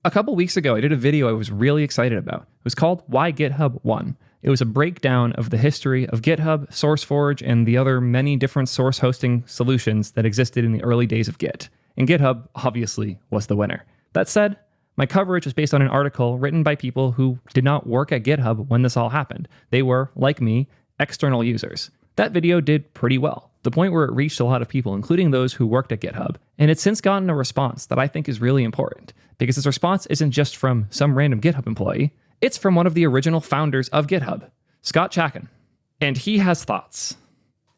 A couple weeks ago, I did a video I was really excited about. It was called Why Github Won. It was a breakdown of the history of GitHub, SourceForge, and the other many different source hosting solutions that existed in the early days of Git. And GitHub, obviously, was the winner. That said, my coverage was based on an article written by people who did not work at GitHub when this all happened. They were, like me, external users. That video did pretty well, the point where it reached a lot of people, including those who worked at GitHub. And it's since gotten a response that I think is really important, because this response isn't just from some random GitHub employee, it's from one of the original founders of GitHub, Scott Chackin. And he has thoughts.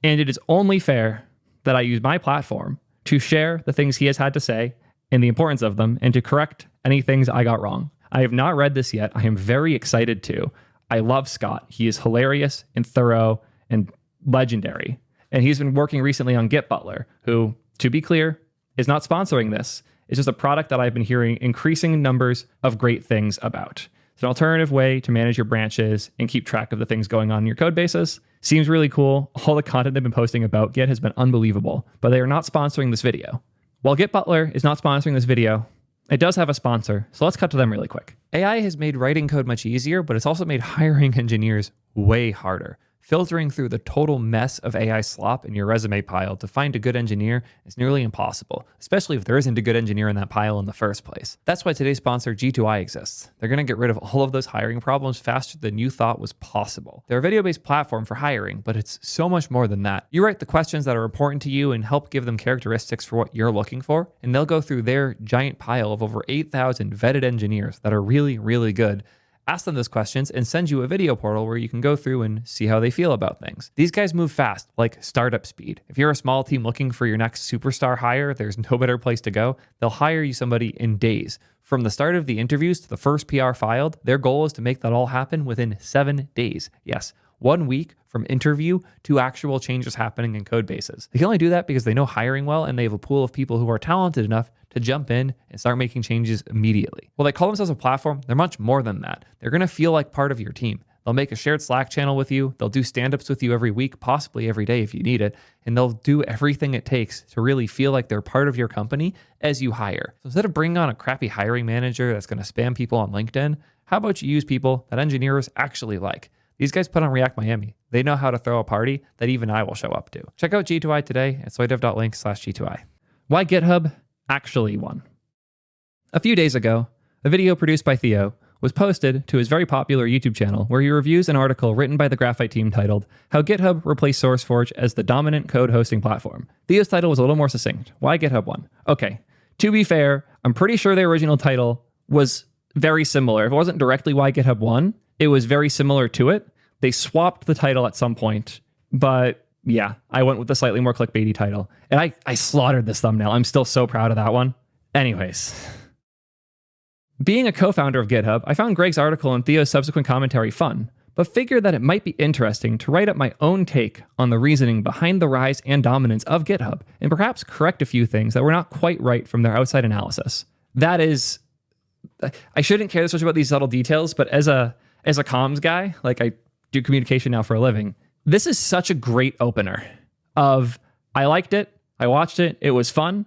And it is only fair that I use my platform to share the things he has had to say and the importance of them, and to correct any things I got wrong. I have not read this yet. I am very excited to. I love Scott. He is hilarious and thorough and legendary. And he's been working recently on Git Butler, who, to be clear, is not sponsoring this. It's just a product that I've been hearing increasing numbers of great things about. It's an alternative way to manage your branches and keep track of the things going on in your code bases. Seems really cool. All the content they've been posting about Git has been unbelievable, but they are not sponsoring this video. While Git Butler is not sponsoring this video, it does have a sponsor, so let's cut to them really quick. AI has made writing code much easier, but it's also made hiring engineers way harder. Filtering through the total mess of AI slop in your resume pile to find a good engineer is nearly impossible, especially if there isn't a good engineer in that pile in the first place. That's why today's sponsor, G2I, exists. They're going to get rid of all of those hiring problems faster than you thought was possible. They're a video-based platform for hiring, but it's so much more than that. You write the questions that are important to you and help give them characteristics for what you're looking for, and they'll go through their giant pile of over 8,000 vetted engineers that are really, really good. Ask them those questions and send you a video portal where you can go through and see how they feel about things. These guys move fast, like startup speed. If you're a small team looking for your next superstar hire, there's no better place to go. They'll hire you somebody in days. From the start of the interviews to the first PR filed, their goal is to make that all happen within 7 days. Yes, 1 week from interview to actual changes happening in code bases. They can only do that because they know hiring well, and they have a pool of people who are talented enough to jump in and start making changes immediately. Well, they call themselves a platform. They're much more than that. They're going to feel like part of your team. They'll make a shared Slack channel with you. They'll do stand-ups with you every week, possibly every day if you need it. And they'll do everything it takes to really feel like they're part of your company as you hire. So instead of bringing on a crappy hiring manager that's going to spam people on LinkedIn, how about you use people that engineers actually like? These guys put on React Miami. They know how to throw a party that even I will show up to. Check out G2I today at soydev.link/G2I. Why Github Actually Won. A few days ago, a video produced by Theo was posted to his very popular YouTube channel where he reviews an article written by the Graphite team titled How GitHub Replaced SourceForge as the Dominant Code Hosting Platform. Theo's title was a little more succinct. Why Github Won? Okay, to be fair, I'm pretty sure the original title was very similar. If it wasn't directly Why GitHub Won, it was very similar to it. They swapped the title at some point, but yeah, I went with the slightly more clickbaity title. And I slaughtered this thumbnail. I'm still so proud of that one. Anyways. Being a co-founder of GitHub, I found Greg's article and Theo's subsequent commentary fun, but figured that it might be interesting to write up my own take on the reasoning behind the rise and dominance of GitHub, and perhaps correct a few things that were not quite right from their outside analysis. That is, I shouldn't care this much about these subtle details, but as a comms guy, like I do communication now for a living, this is such a great opener of, I liked it, I watched it, it was fun,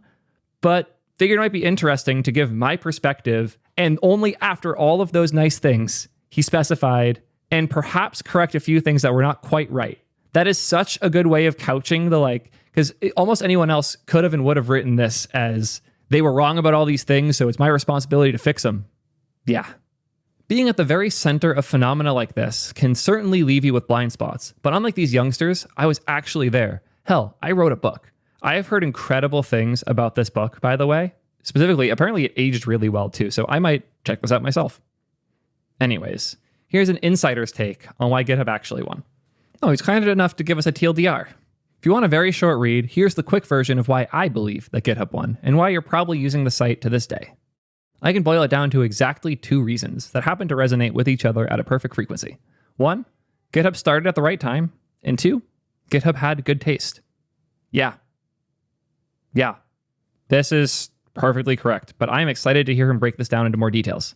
but figured it might be interesting to give my perspective, and only after all of those nice things, he specified, and perhaps correct a few things that were not quite right. That is such a good way of couching the because almost anyone else could have and would have written this as, they were wrong about all these things, so it's my responsibility to fix them. Yeah. Being at the very center of phenomena like this can certainly leave you with blind spots, but unlike these youngsters, I was actually there. Hell, I wrote a book. I have heard incredible things about this book, by the way. Specifically, apparently it aged really well too, so I might check this out myself. Anyways, here's an insider's take on why GitHub actually won. Oh, he's kind enough to give us a TLDR. If you want a very short read, here's the quick version of why I believe that GitHub won, and why you're probably using the site to this day. I can boil it down to exactly 2 reasons that happen to resonate with each other at a perfect frequency. 1, GitHub started at the right time, and 2, GitHub had good taste. Yeah, this is perfectly correct, but I'm excited to hear him break this down into more details.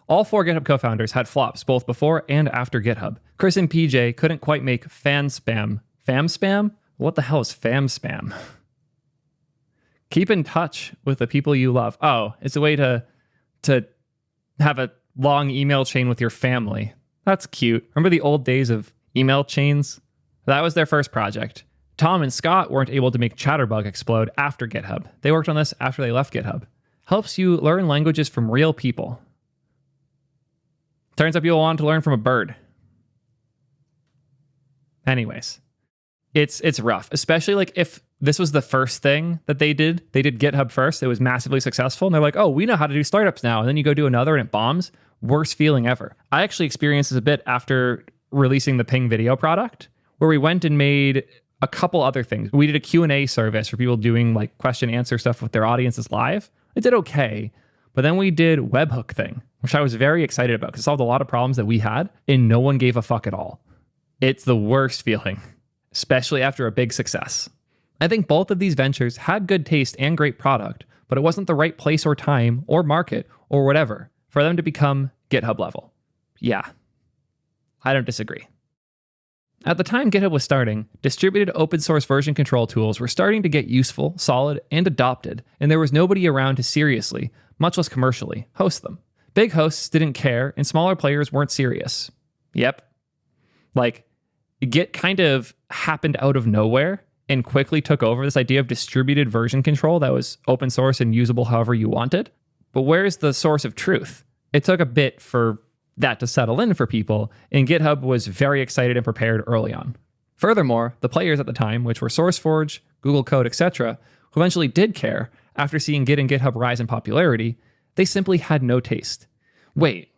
All 4 GitHub co-founders had flops both before and after GitHub. Chris and PJ couldn't quite make fan spam. Fam spam? What the hell is fam spam? Keep in touch with the people you love. Oh, it's a way to to have a long email chain with your family. That's cute. Remember the old days of email chains? That was their first project. Tom and Scott weren't able to make Chatterbug explode after GitHub. They worked on this after they left GitHub. Helps you learn languages from real people. Turns out people want to learn from a bird. Anyways, it's rough, especially like if this was the first thing that they did GitHub first. It was massively successful. And they're like, oh, we know how to do startups now. And then you go do another and it bombs. Worst feeling ever. I actually experienced this a bit after releasing the Ping video product, where we went and made a couple other things. We did a Q&A service for people doing like question answer stuff with their audiences live. It did okay. But then we did webhook thing, which I was very excited about because it solved a lot of problems that we had and no one gave a fuck at all. It's the worst feeling, especially after a big success. I think both of these ventures had good taste and great product, but it wasn't the right place or time or market or whatever for them to become GitHub level. Yeah, I don't disagree. At the time GitHub was starting, distributed open source version control tools were starting to get useful, solid, and adopted, and there was nobody around to seriously, much less commercially, host them. Big hosts didn't care, and smaller players weren't serious. Yep. Like, Git kind of happened out of nowhere and quickly took over this idea of distributed version control that was open source and usable however you wanted. But where's the source of truth? It took a bit for that to settle in for people, and GitHub was very excited and prepared early on. Furthermore, the players at the time, which were SourceForge, Google Code, etc., who eventually did care after seeing Git and GitHub rise in popularity, they simply had no taste. Wait,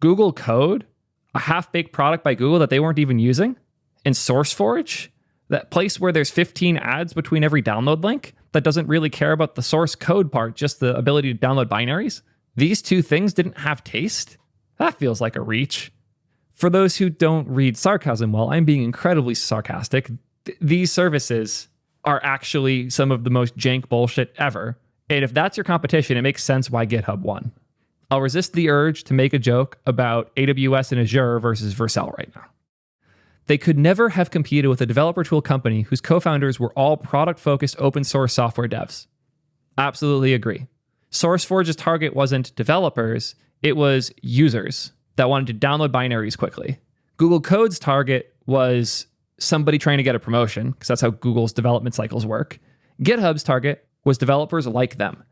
Google Code? A half-baked product by Google that they weren't even using? And SourceForge? That place where there's 15 ads between every download link that doesn't really care about the source code part, just the ability to download binaries? These two things didn't have taste? That feels like a reach. For those who don't read sarcasm well, I'm being incredibly sarcastic. These services are actually some of the most jank bullshit ever. And if that's your competition, it makes sense why GitHub won. I'll resist the urge to make a joke about AWS and Azure versus Vercel right now. They could never have competed with a developer tool company whose co-founders were all product-focused open source software devs. Absolutely agree. SourceForge's target wasn't developers, it was users that wanted to download binaries quickly. Google Code's target was somebody trying to get a promotion, because that's how Google's development cycles work. GitHub's target was developers like them.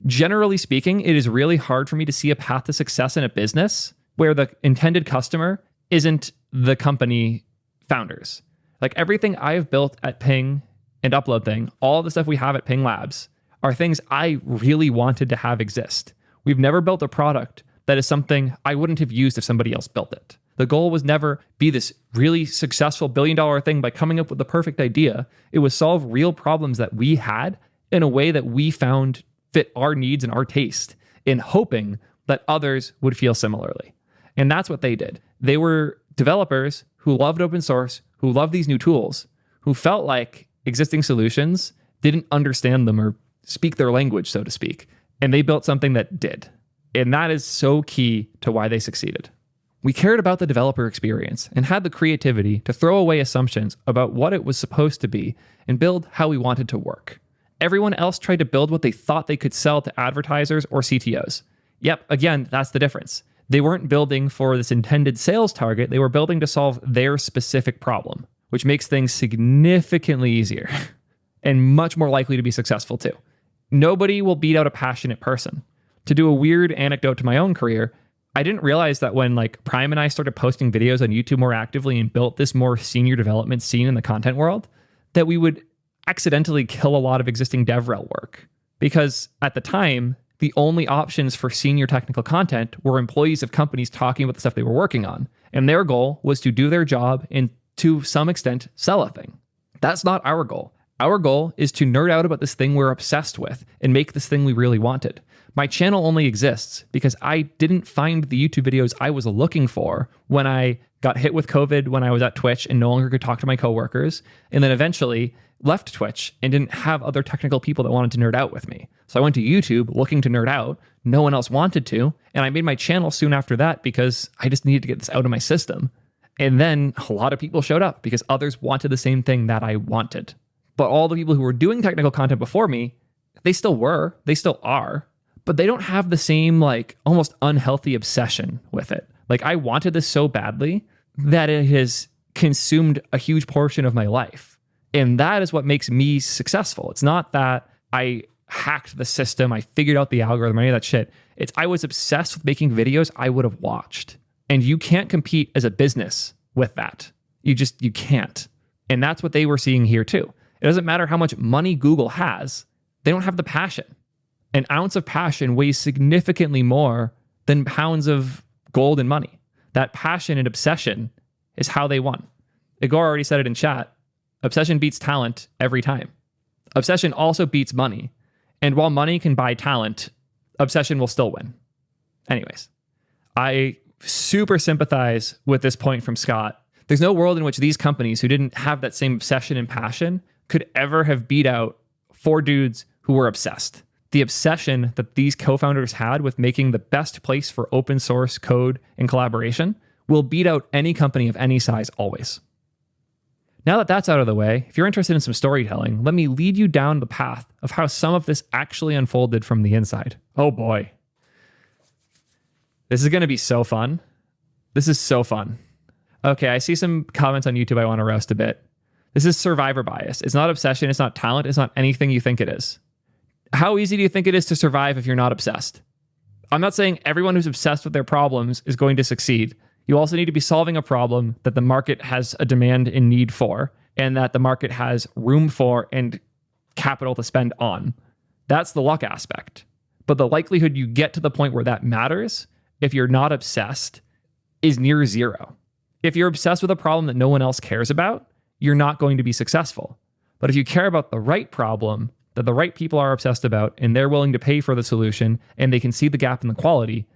Generally speaking, it is really hard for me to see a path to success in a business where the intended customer isn't the company founders. Like everything I've built at Ping and Upload Thing, all the stuff we have at Ping Labs, are things I really wanted to have exist. We've never built a product that is something I wouldn't have used if somebody else built it. The goal was never be this really successful billion-dollar thing by coming up with the perfect idea. It was solve real problems that we had in a way that we found fit our needs and our taste, in hoping that others would feel similarly. And that's what they did. They were developers who loved open source, who loved these new tools, who felt like existing solutions didn't understand them or speak their language, so to speak. And they built something that did. And that is so key to why they succeeded. We cared about the developer experience and had the creativity to throw away assumptions about what it was supposed to be and build how we wanted to work. Everyone else tried to build what they thought they could sell to advertisers or CTOs. Yep, again, that's the difference. They weren't building for this intended sales target, they were building to solve their specific problem, which makes things significantly easier and much more likely to be successful too. Nobody will beat out a passionate person. To do a weird anecdote to my own career, I didn't realize that when Prime and I started posting videos on YouTube more actively and built this more senior development scene in the content world, that we would accidentally kill a lot of existing DevRel work. Because at the time, the only options for senior technical content were employees of companies talking about the stuff they were working on. And their goal was to do their job and to some extent sell a thing. That's not our goal. Our goal is to nerd out about this thing we're obsessed with and make this thing we really wanted. My channel only exists because I didn't find the YouTube videos I was looking for when I got hit with COVID, when I was at Twitch and no longer could talk to my coworkers, and then eventually left Twitch and didn't have other technical people that wanted to nerd out with me. So I went to YouTube looking to nerd out. No one else wanted to. And I made my channel soon after that because I just needed to get this out of my system. And then a lot of people showed up because others wanted the same thing that I wanted. But all the people who were doing technical content before me, they still are, but they don't have the same like almost unhealthy obsession with it. Like I wanted this so badly that it has consumed a huge portion of my life. And that is what makes me successful. It's not that I hacked the system, I figured out the algorithm, any of that shit. It's I was obsessed with making videos I would have watched. And you can't compete as a business with that. You can't. And that's what they were seeing here too. It doesn't matter how much money Google has, they don't have the passion. An ounce of passion weighs significantly more than pounds of gold and money. That passion and obsession is how they won. Igor already said it in chat. Obsession beats talent every time. Obsession also beats money. And while money can buy talent, obsession will still win. Anyways, I super sympathize with this point from Scott. There's no world in which these companies who didn't have that same obsession and passion could ever have beat out 4 dudes who were obsessed. The obsession that these co-founders had with making the best place for open source code and collaboration will beat out any company of any size always. Now that that's out of the way, if you're interested in some storytelling, let me lead you down the path of how some of this actually unfolded from the inside. Oh boy. This is going to be so fun. This is so fun. Okay, I see some comments on YouTube I want to roast a bit. This is survivor bias. It's not obsession. It's not talent. It's not anything you think it is. How easy do you think it is to survive if you're not obsessed? I'm not saying everyone who's obsessed with their problems is going to succeed. You also need to be solving a problem that the market has a demand and need for, and that the market has room for and capital to spend on. That's the luck aspect. But the likelihood you get to the point where that matters, if you're not obsessed, is near zero. If you're obsessed with a problem that no one else cares about, you're not going to be successful. But if you care about the right problem that the right people are obsessed about, and they're willing to pay for the solution, and they can see the gap in the quality,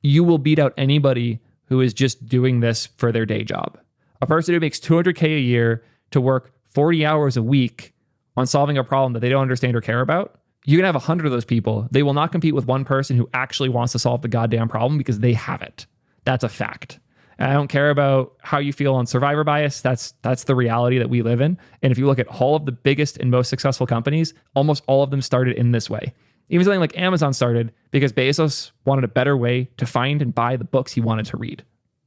you will beat out anybody who is just doing this for their day job. A person who makes $200K a year to work 40 hours a week on solving a problem that they don't understand or care about, you can have 100 of those people. They will not compete with one person who actually wants to solve the goddamn problem because they have it. That's a fact. And I don't care about how you feel on survivor bias. That's the reality that we live in. And if you look at all of the biggest and most successful companies, almost all of them started in this way. Even something like Amazon started because Bezos wanted a better way to find and buy the books he wanted to read.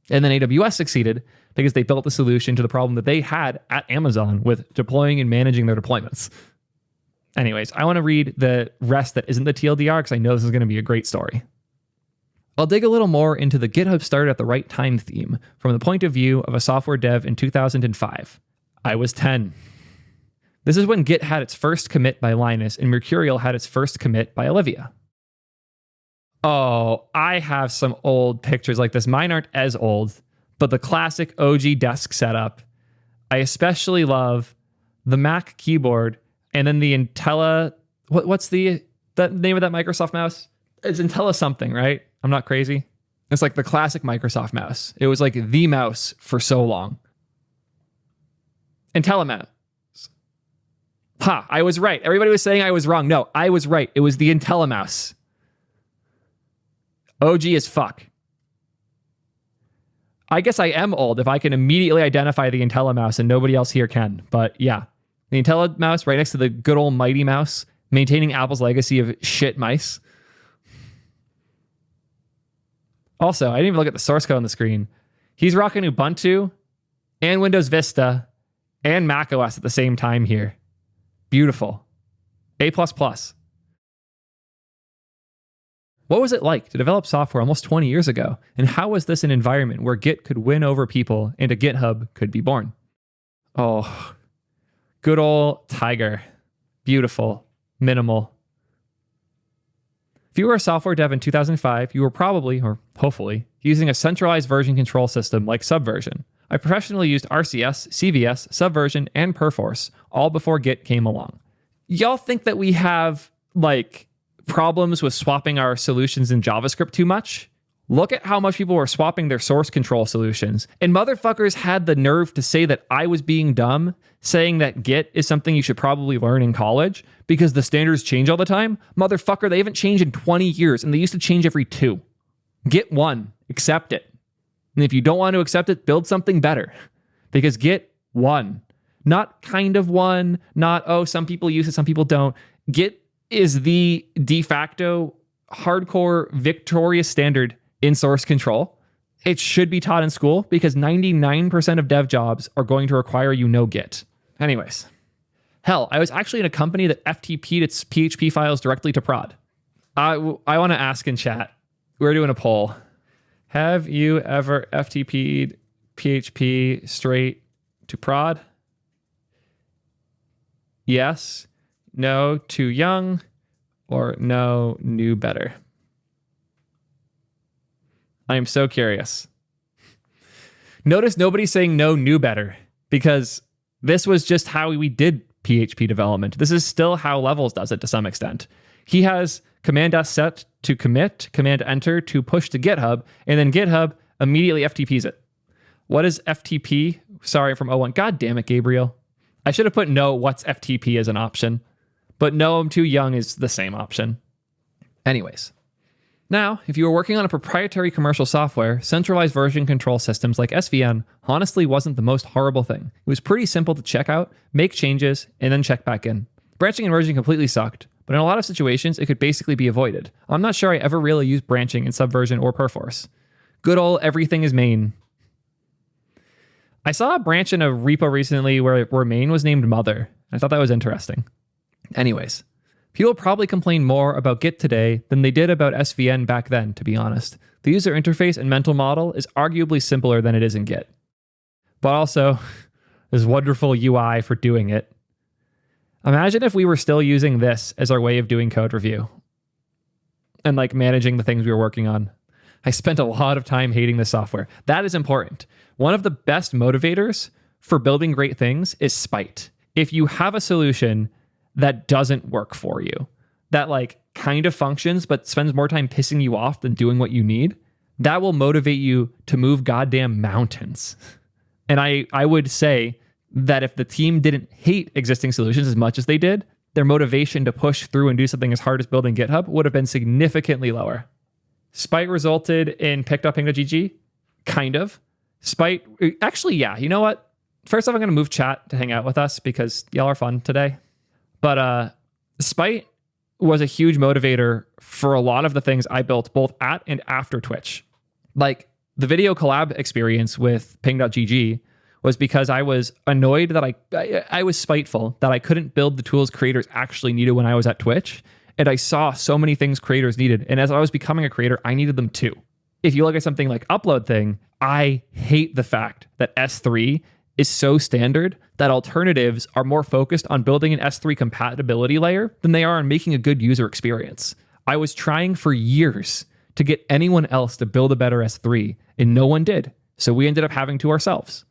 And then AWS succeeded because they built the solution to the problem that they had at Amazon with deploying and managing their deployments. Anyways, I want to read the rest that isn't the TLDR because I know this is going to be a great story. I'll dig a little more into the GitHub started at the right time theme from the point of view of a software dev in 2005. I was 10. This is when Git had its first commit by Linus and Mercurial had its first commit by Olivia. Oh, I have some old pictures like this. Mine aren't as old, but the classic OG desk setup. I especially love the Mac keyboard and then the Intella. What's the name of that Microsoft mouse? It's Intella something, right? I'm not crazy. It's like the classic Microsoft mouse. It was like the mouse for so long. IntelliMouse. Ha, I was right. Everybody was saying I was wrong. No, I was right. It was the IntelliMouse. OG as fuck. I guess I am old if I can immediately identify the IntelliMouse and nobody else here can. But yeah, the IntelliMouse right next to the good old Mighty Mouse, maintaining Apple's legacy of shit mice. Also, I didn't even look at the source code on the screen. He's rocking Ubuntu and Windows Vista and macOS at the same time here. Beautiful. A++. What was it like to develop software almost 20 years ago? And how was this an environment where Git could win over people and a GitHub could be born? Oh, good old Tiger. Beautiful. Minimal. If you were a software dev in 2005, you were probably, or hopefully, using a centralized version control system like Subversion. I professionally used RCS, CVS, Subversion, and Perforce, all before Git came along. Y'all think that we have, problems with swapping our solutions in JavaScript too much? Look at how much people were swapping their source control solutions. And motherfuckers had the nerve to say that I was being dumb, saying that Git is something you should probably learn in college because the standards change all the time. Motherfucker, they haven't changed in 20 years and they used to change every 2. Git won. Accept it. And if you don't want to accept it, build something better because Git won. Not kind of won, not, some people use it, some people don't. Git is the de facto hardcore victorious standard in source control. It should be taught in school because 99% of dev jobs are going to require you know Git. Anyways, hell, I was actually in a company that FTP'd its PHP files directly to prod. I want to ask in chat, we're doing a poll. Have you ever FTP'd PHP straight to prod? Yes, no, too young, or no, knew better? I am so curious. Notice nobody's saying no, knew better, because this was just how we did PHP development. This is still how Levels does it to some extent. He has Command S set to commit, Command Enter to push to GitHub, and then GitHub immediately FTPs it. What is FTP? Sorry, from O1. God damn it, Gabriel. I should have put no, what's FTP as an option. But no, I'm too young is the same option. Anyways. Now, if you were working on a proprietary commercial software, centralized version control systems like SVN honestly wasn't the most horrible thing. It was pretty simple to check out, make changes, and then check back in. Branching and merging completely sucked, but in a lot of situations, it could basically be avoided. I'm not sure I ever really used branching in Subversion or Perforce. Good old everything is main. I saw a branch in a repo recently where main was named mother. I thought that was interesting. Anyways. People probably complain more about Git today than they did about SVN back then, to be honest. The user interface and mental model is arguably simpler than it is in Git. But also, there's wonderful UI for doing it. Imagine if we were still using this as our way of doing code review and like managing the things we were working on. I spent a lot of time hating this software. That is important. One of the best motivators for building great things is spite. If you have a solution that doesn't work for you, that like kind of functions but spends more time pissing you off than doing what you need, that will motivate you to move goddamn mountains. And I would say that if the team didn't hate existing solutions as much as they did, their motivation to push through and do something as hard as building GitHub would have been significantly lower. Spite resulted in picked up ping.gg? Kind of. Spite, actually, yeah, you know what? First off, I'm going to move chat to hang out with us because y'all are fun today. But Spite was a huge motivator for a lot of the things I built both at and after Twitch. Like the video collab experience with ping.gg was because I was annoyed that I was spiteful that I couldn't build the tools creators actually needed when I was at Twitch. And I saw so many things creators needed. And as I was becoming a creator, I needed them too. If you look at something like Upload Thing, I hate the fact that S3 is so standard that alternatives are more focused on building an S3 compatibility layer than they are on making a good user experience. I was trying for years to get anyone else to build a better S3, and no one did. So we ended up having to ourselves.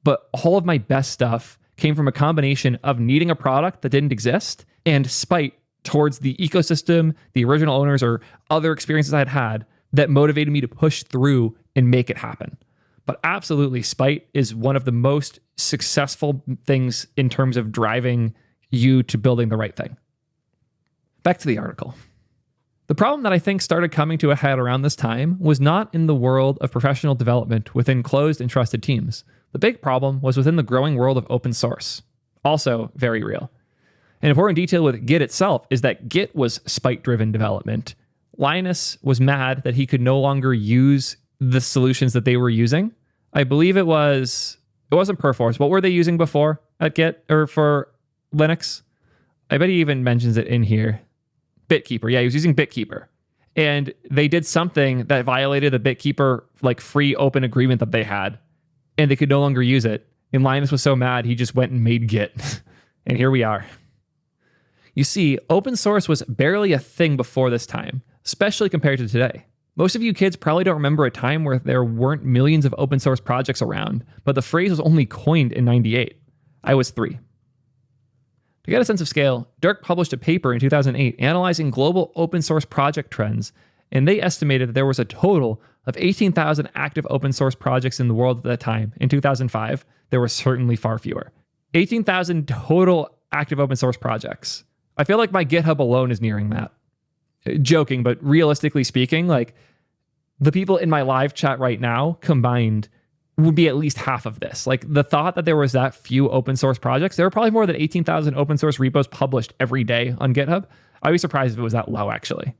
But all of my best stuff came from a combination of needing a product that didn't exist and spite towards the ecosystem, the original owners, or other experiences I had had that motivated me to push through and make it happen. But absolutely, spite is one of the most successful things in terms of driving you to building the right thing. Back to the article. The problem that I think started coming to a head around this time was not in the world of professional development within closed and trusted teams. The big problem was within the growing world of open source. Also very real. An important detail with Git itself is that Git was spite-driven development. Linus was mad that he could no longer use the solutions that they were using. I believe it wasn't Perforce. What were they using before at Git or for Linux? I bet he even mentions it in here. BitKeeper. Yeah, he was using BitKeeper. And they did something that violated the BitKeeper like free open agreement that they had. And they could no longer use it. And Linus was so mad, he just went and made Git. And here we are. You see, open source was barely a thing before this time, especially compared to today. Most of you kids probably don't remember a time where there weren't millions of open source projects around, but the phrase was only coined in '98. I was 3. To get a sense of scale, Dirk published a paper in 2008 analyzing global open source project trends, and they estimated that there was a total of 18,000 active open source projects in the world at that time. In 2005, there were certainly far fewer. 18,000 total active open source projects. I feel like my GitHub alone is nearing that. Joking, but realistically speaking, like the people in my live chat right now combined would be at least half of this. Like the thought that there was that few open source projects, there were probably more than 18,000 open source repos published every day on GitHub. I'd be surprised if it was that low, actually.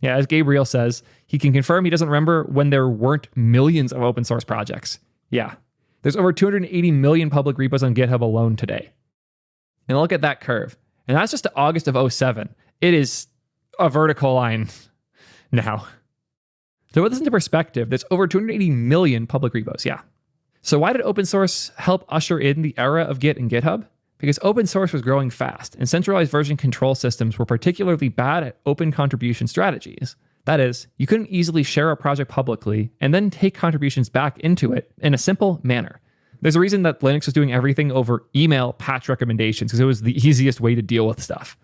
Yeah, as Gabriel says, he can confirm he doesn't remember when there weren't millions of open source projects. Yeah, there's over 280 million public repos on GitHub alone today. And look at that curve. And that's just to August of 2007. It is a vertical line now. To put this into perspective, there's over 280 million public repos. Yeah. So why did open source help usher in the era of Git and GitHub? Because open source was growing fast, and centralized version control systems were particularly bad at open contribution strategies. That is, you couldn't easily share a project publicly and then take contributions back into it in a simple manner. There's a reason that Linux was doing everything over email patch recommendations, because it was the easiest way to deal with stuff.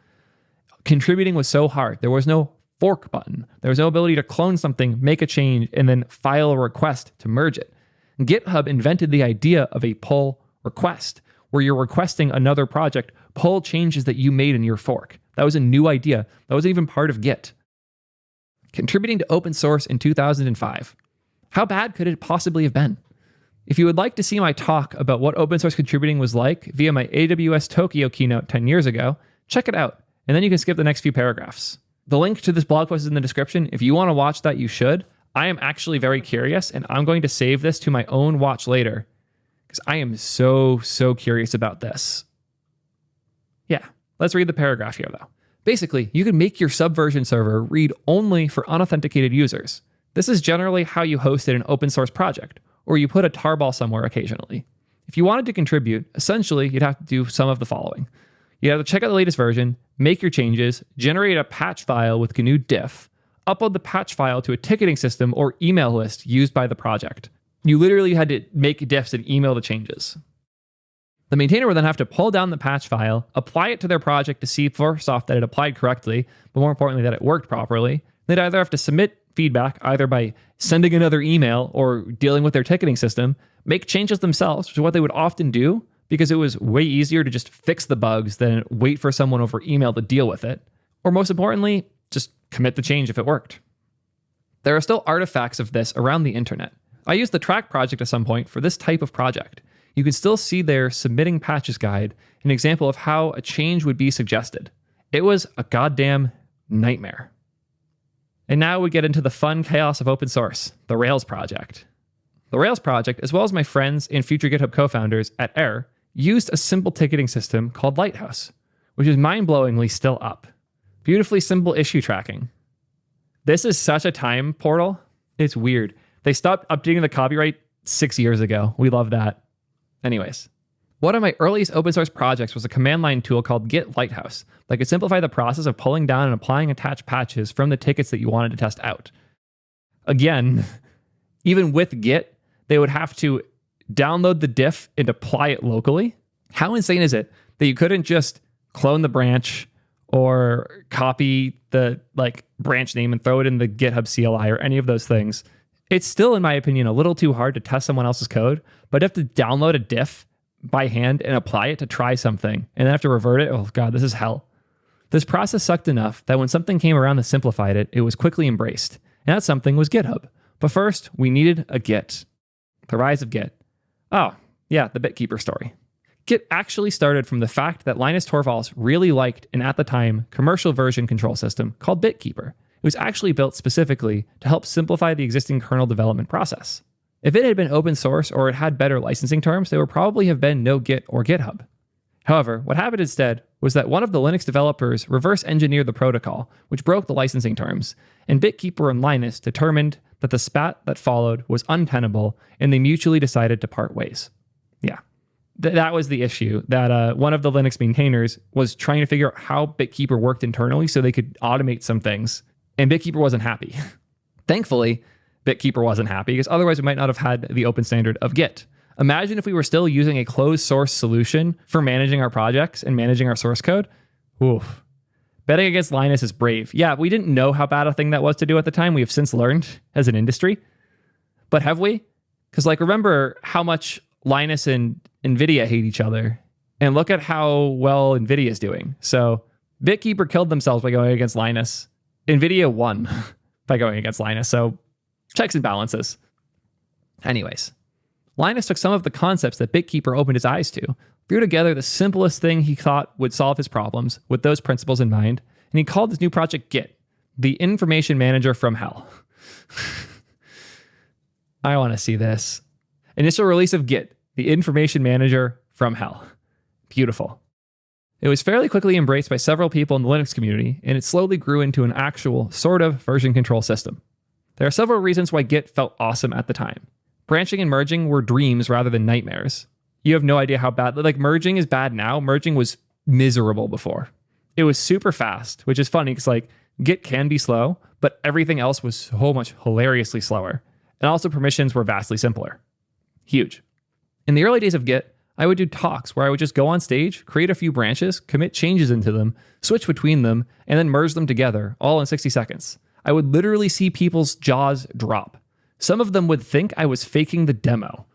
Contributing was so hard. There was no fork button. There was no ability to clone something, make a change, and then file a request to merge it. GitHub invented the idea of a pull request, where you're requesting another project pull changes that you made in your fork. That was a new idea. That wasn't even part of Git. Contributing to open source in 2005. How bad could it possibly have been? If you would like to see my talk about what open source contributing was like via my AWS Tokyo keynote 10 years ago, check it out, and then you can skip the next few paragraphs. The link to this blog post is in the description. If you want to watch that, you should. I am actually very curious, and I'm going to save this to my own watch later, because I am so curious about this. Yeah, let's read the paragraph here, though. Basically, you can make your subversion server read only for unauthenticated users. This is generally how you hosted an open source project, or you put a tarball somewhere occasionally. If you wanted to contribute, essentially, you'd have to do some of the following. You'd have to check out the latest version, make your changes, generate a patch file with GNU diff, upload the patch file to a ticketing system or email list used by the project. You literally had to make diffs and email the changes. The maintainer would then have to pull down the patch file, apply it to their project to see first off that it applied correctly, but more importantly that it worked properly. They'd either have to submit feedback either by sending another email or dealing with their ticketing system, make changes themselves, which is what they would often do because it was way easier to just fix the bugs than wait for someone over email to deal with it. Or most importantly, just commit the change if it worked. There are still artifacts of this around the internet. I used the track project at some point for this type of project. You can still see their submitting patches guide, an example of how a change would be suggested. It was a goddamn nightmare. And now we get into the fun chaos of open source, the Rails project. The Rails project, as well as my friends and future GitHub co-founders at Air, used a simple ticketing system called Lighthouse, which is mind-blowingly still up. Beautifully simple issue tracking. This is such a time portal. It's weird. They stopped updating the copyright 6 years ago. We love that. Anyways, one of my earliest open source projects was a command line tool called Git Lighthouse that could simplify the process of pulling down and applying attached patches from the tickets that you wanted to test out. Again, even with Git, they would have to download the diff and apply it locally. How insane is it that you couldn't just clone the branch or copy the branch name and throw it in the GitHub CLI or any of those things? It's still, in my opinion, a little too hard to test someone else's code, but you have to download a diff by hand and apply it to try something, and then have to revert it. Oh God, this is hell. This process sucked enough that when something came around that simplified it, it was quickly embraced. And that something was GitHub. But first, we needed a Git. The rise of Git. Oh, yeah, the BitKeeper story. Git actually started from the fact that Linus Torvalds really liked an, at the time, commercial version control system called BitKeeper. It was actually built specifically to help simplify the existing kernel development process. If it had been open source or it had better licensing terms, there would probably have been no Git or GitHub. However, what happened instead was that one of the Linux developers reverse engineered the protocol, which broke the licensing terms, and BitKeeper and Linus determined that the spat that followed was untenable, and they mutually decided to part ways. Yeah, that was the issue, that one of the Linux maintainers was trying to figure out how BitKeeper worked internally so they could automate some things, and BitKeeper wasn't happy. Thankfully, BitKeeper wasn't happy, because otherwise we might not have had the open standard of Git. Imagine if we were still using a closed source solution for managing our projects and managing our source code. Oof. Betting against Linus is brave. Yeah, we didn't know how bad a thing that was to do at the time. We have since learned as an industry. But have we? Because remember how much Linus and NVIDIA hate each other. And look at how well NVIDIA is doing. So BitKeeper killed themselves by going against Linus. NVIDIA won by going against Linus. So checks and balances. Anyways, Linus took some of the concepts that BitKeeper opened his eyes to, threw together the simplest thing he thought would solve his problems with those principles in mind, and he called his new project Git. the information manager from hell. I want to see this. Initial release of Git, the information manager from hell. Beautiful. It was fairly quickly embraced by several people in the Linux community, and it slowly grew into an actual, sort of, version control system. There are several reasons why Git felt awesome at the time. Branching and merging were dreams rather than nightmares. You have no idea how bad, like merging is bad now. Merging was miserable before. It was super fast, which is funny because like Git can be slow, but everything else was so much hilariously slower. And also permissions were vastly simpler. Huge. In the early days of Git, I would do talks where I would just go on stage, create a few branches, commit changes into them, switch between them, and then merge them together, all in 60 seconds. I would literally see people's jaws drop. Some of them would think I was faking the demo.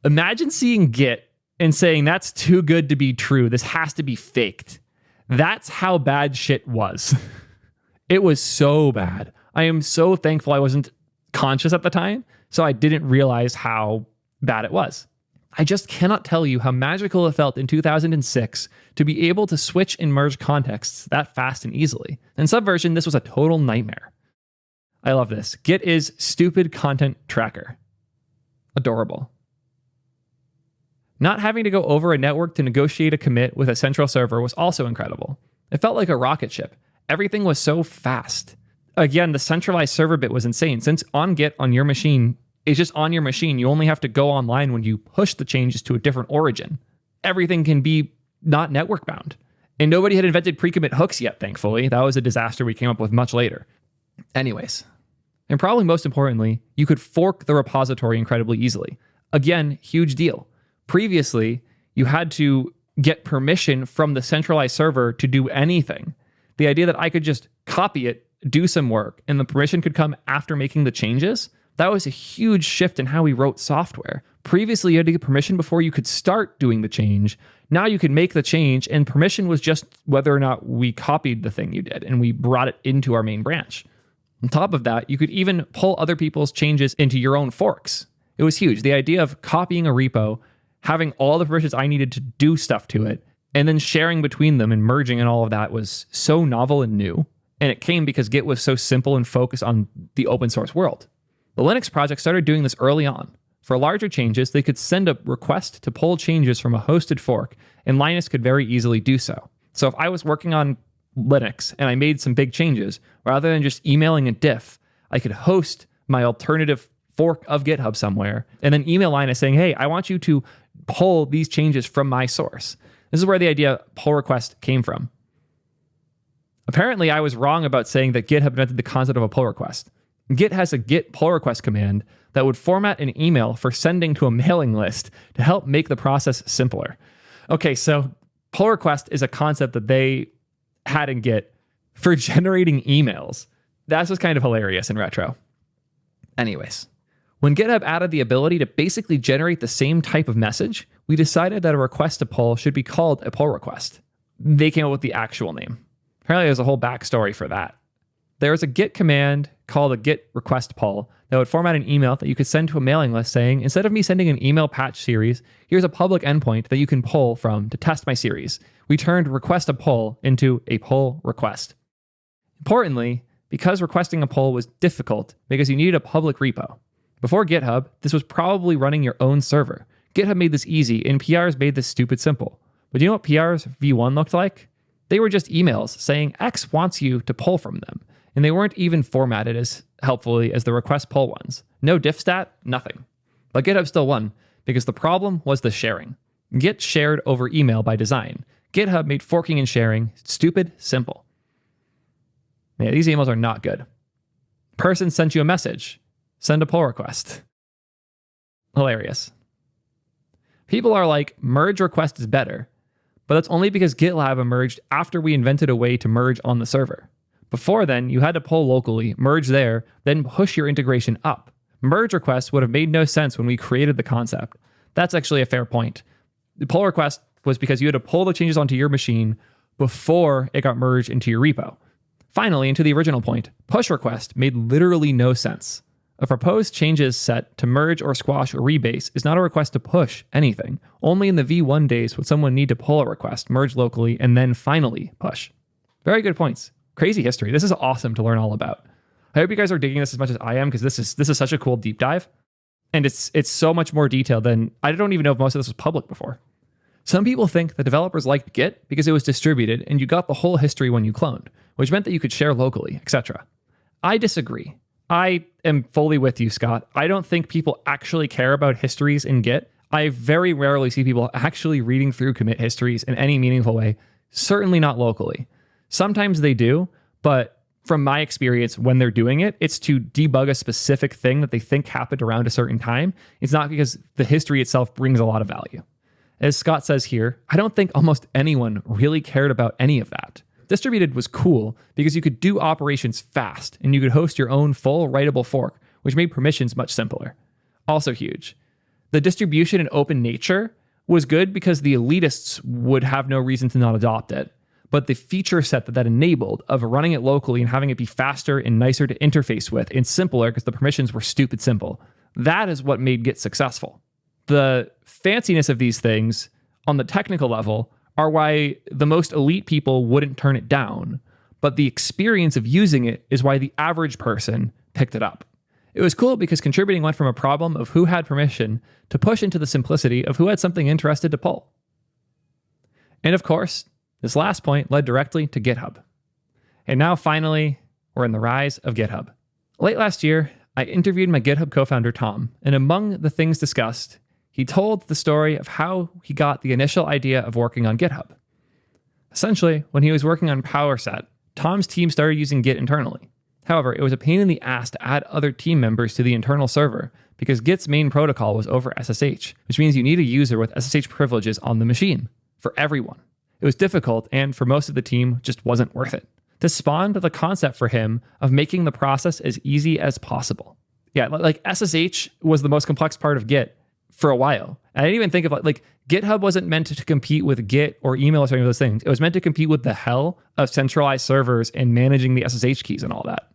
Imagine seeing Git and saying, that's too good to be true. This has to be faked. That's how bad shit was. It was so bad. I am so thankful I wasn't conscious at the time, so I didn't realize how bad it was. I just cannot tell you how magical it felt in 2006 to be able to switch and merge contexts that fast and easily. In Subversion, this was a total nightmare. I love this. Git is stupid content tracker. Adorable. Not having to go over a network to negotiate a commit with a central server was also incredible. It felt like a rocket ship. Everything was so fast. Again, the centralized server bit was insane. Since on Git on your machine is just on your machine, you only have to go online when you push the changes to a different origin. Everything can be not network bound. And nobody had invented pre-commit hooks yet, thankfully. That was a disaster we came up with much later. Anyways, and probably most importantly, you could fork the repository incredibly easily. Again, huge deal. Previously, you had to get permission from the centralized server to do anything. The idea that I could just copy it, do some work, and the permission could come after making the changes, that was a huge shift in how we wrote software. Previously, you had to get permission before you could start doing the change. Now you could make the change, and permission was just whether or not we copied the thing you did, and we brought it into our main branch. On top of that, you could even pull other people's changes into your own forks. It was huge. The idea of copying a repo, having all the permissions I needed to do stuff to it, and then sharing between them and merging and all of that was so novel and new. And it came because Git was so simple and focused on the open source world. The Linux project started doing this early on. For larger changes, they could send a request to pull changes from a hosted fork, and Linus could very easily do so. So if I was working on Linux and I made some big changes, rather than just emailing a diff, I could host my alternative fork of GitHub somewhere, and then email Linus saying, hey, I want you to pull these changes from my source. This is where the idea pull request came from. Apparently, I was wrong about saying that GitHub invented the concept of a pull request. Git has a git pull request command that would format an email for sending to a mailing list to help make the process simpler. Okay, so pull request is a concept that they had in Git for generating emails. That's just kind of hilarious in retro. Anyways, when GitHub added the ability to basically generate the same type of message, we decided that a request to pull should be called a pull request. They came up with the actual name. Apparently, there's a whole backstory for that. There was a Git command called a git request pull that would format an email that you could send to a mailing list saying, instead of me sending an email patch series, here's a public endpoint that you can pull from to test my series. We turned request a pull into a pull request. Importantly, because requesting a pull was difficult because you needed a public repo. Before GitHub, this was probably running your own server. GitHub made this easy, and PRs made this stupid simple. But do you know what PRs v1 looked like? They were just emails saying X wants you to pull from them. And they weren't even formatted as helpfully as the request pull ones. No diff stat, nothing. But GitHub still won because the problem was the sharing. Git shared over email by design. GitHub made forking and sharing stupid simple. Yeah, these emails are not good. Person sent you a message. Send a pull request. Hilarious. People are like, merge request is better. But that's only because GitLab emerged after we invented a way to merge on the server. Before then, you had to pull locally, merge there, then push your integration up. Merge requests would have made no sense when we created the concept. That's actually a fair point. The pull request was because you had to pull the changes onto your machine before it got merged into your repo. Finally, and to the original point, push request made literally no sense. A proposed changes set to merge or squash or rebase is not a request to push anything. Only in the V1 days would someone need to pull a request, merge locally, and then finally push. Very good points. Crazy history. This is awesome to learn all about. I hope you guys are digging this as much as I am, because this is such a cool deep dive. And it's so much more detailed than, I don't even know if most of this was public before. Some people think that developers liked Git because it was distributed and you got the whole history when you cloned, which meant that you could share locally, etc. I disagree. I am fully with you, Scott. I don't think people actually care about histories in Git. I very rarely see people actually reading through commit histories in any meaningful way, certainly not locally. Sometimes they do, but from my experience, when they're doing it, it's to debug a specific thing that they think happened around a certain time. It's not because the history itself brings a lot of value. As Scott says here, I don't think almost anyone really cared about any of that. Distributed was cool because you could do operations fast and you could host your own full writable fork, which made permissions much simpler. Also huge. The distribution and open nature was good because the elitists would have no reason to not adopt it. But the feature set that enabled of running it locally and having it be faster and nicer to interface with and simpler because the permissions were stupid simple, that is what made Git successful. The fanciness of these things on the technical level are why the most elite people wouldn't turn it down, but the experience of using it is why the average person picked it up. It was cool because contributing went from a problem of who had permission to push into the simplicity of who had something interested to pull. And of course, this last point led directly to GitHub. And now finally, we're in the rise of GitHub. Late last year, I interviewed my GitHub co-founder, Tom, and among the things discussed, he told the story of how he got the initial idea of working on GitHub. Essentially, when he was working on PowerSet, Tom's team started using Git internally. However, it was a pain in the ass to add other team members to the internal server because Git's main protocol was over SSH, which means you need a user with SSH privileges on the machine for everyone. It was difficult, and for most of the team, just wasn't worth it. This spawned the concept for him of making the process as easy as possible. Yeah, like SSH was the most complex part of Git for a while. And I didn't even think of like GitHub wasn't meant to compete with Git or email or any of those things. It was meant to compete with the hell of centralized servers and managing the SSH keys and all that.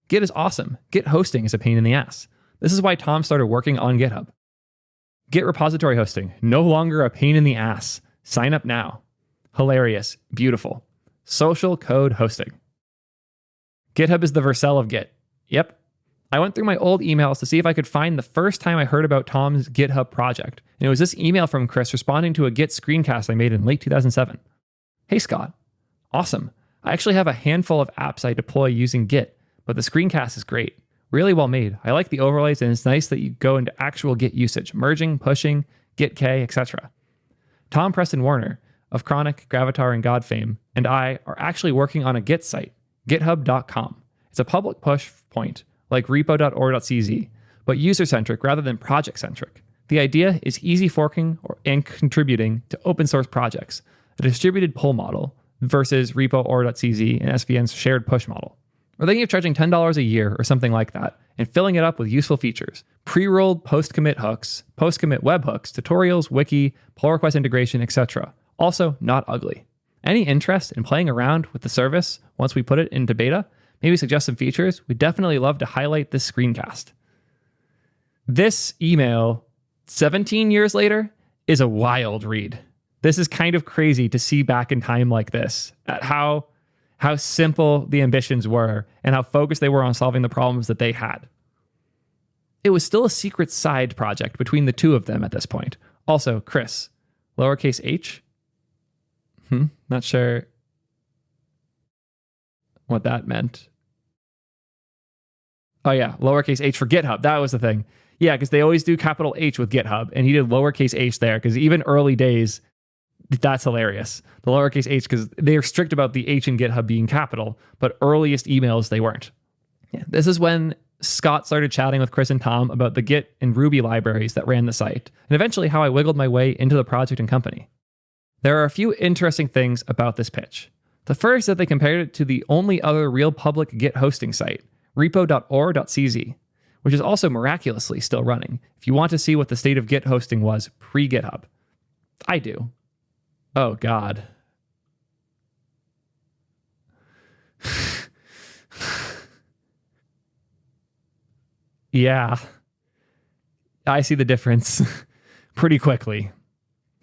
Git is awesome. Git hosting is a pain in the ass. This is why Tom started working on GitHub. Git repository hosting, no longer a pain in the ass. Sign up now. Hilarious. Beautiful. Social code hosting. GitHub is the Vercel of Git. Yep. I went through my old emails to see if I could find the first time I heard about Tom's GitHub project. And it was this email from Chris responding to a Git screencast I made in late 2007. Hey, Scott. Awesome. I actually have a handful of apps I deploy using Git, but the screencast is great. Really well made. I like the overlays, and it's nice that you go into actual Git usage, merging, pushing, Git K, etc. Tom Preston Warner of Chronic, Gravatar, and God fame, and I are actually working on a Git site, github.com. It's a public push point, like repo.or.cz, but user-centric rather than project-centric. The idea is easy forking and contributing to open source projects, a distributed pull model versus repo.or.cz and SVN's shared push model. We're thinking of charging $10 a year or something like that, and filling it up with useful features. Pre-rolled post-commit hooks, post-commit webhooks, tutorials, wiki, pull request integration, etc. Also, not ugly. Any interest in playing around with the service once we put it into beta? Maybe suggest some features? We'd definitely love to highlight this screencast. This email, 17 years later, is a wild read. This is kind of crazy to see back in time like this, at how simple the ambitions were and how focused they were on solving the problems that they had. It was still a secret side project between the two of them at this point. Also, Chris, lowercase h? Not sure what that meant. Oh yeah, lowercase h for GitHub. That was the thing. Yeah, because they always do capital H with GitHub, and he did lowercase h there, because even early days, that's hilarious. The lowercase h, because they are strict about the H in GitHub being capital, but earliest emails, they weren't. Yeah, this is when Scott started chatting with Chris and Tom about the Git and Ruby libraries that ran the site, and eventually how I wiggled my way into the project and company. There are a few interesting things about this pitch. The first is that they compared it to the only other real public Git hosting site, repo.or.cz, which is also miraculously still running, if you want to see what the state of Git hosting was pre-GitHub. I do. Oh, God. Yeah. I see the difference pretty quickly.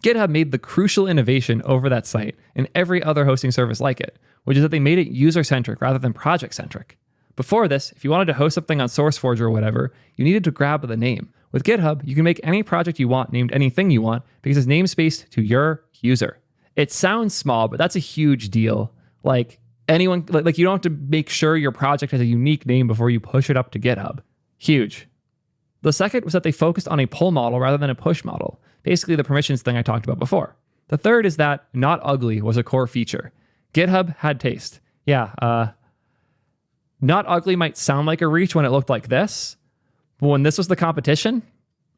GitHub made the crucial innovation over that site and every other hosting service like it, which is that they made it user-centric rather than project-centric. Before this, if you wanted to host something on SourceForge or whatever, you needed to grab the name. With GitHub, you can make any project you want named anything you want because it's namespaced to your user. It sounds small, but that's a huge deal. Like anyone, like you don't have to make sure your project has a unique name before you push it up to GitHub. Huge. The second was that they focused on a pull model rather than a push model. Basically the permissions thing I talked about before. The third is that not ugly was a core feature. GitHub had taste. Yeah, not ugly might sound like a reach when it looked like this, but when this was the competition,